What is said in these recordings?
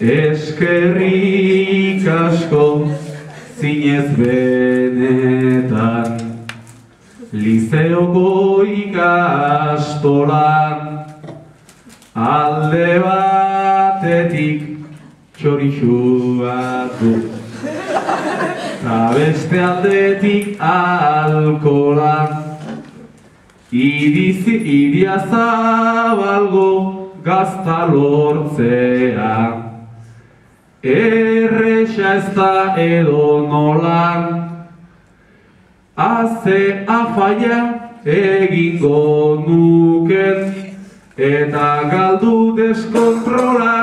Eskerrik asko zinez benetan, Lizeoko ikastolan, alde batetik txorixua du, ta beste aldetik alkolan, idia zabalgo gazta lortzea, erresa ez da edo nolan, haze afaia egingo nuken, eta galdu deskontrola,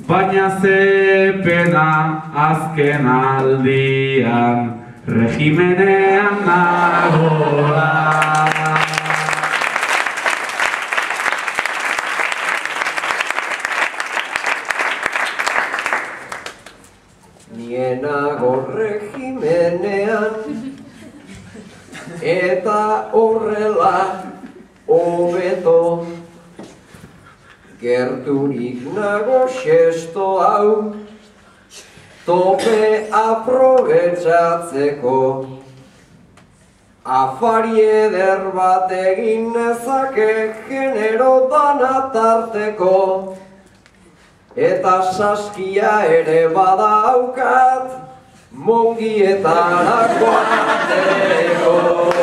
baina ze pena azken aldian, regimenean nagola. Nienago regimenean, eta horrela hobeto, gerturik nago xesto hau, tope aprobetxatzeko, afari eder bat egin nezake genero danatarteko, eta saskia ere badaukat, mongietarako ateko.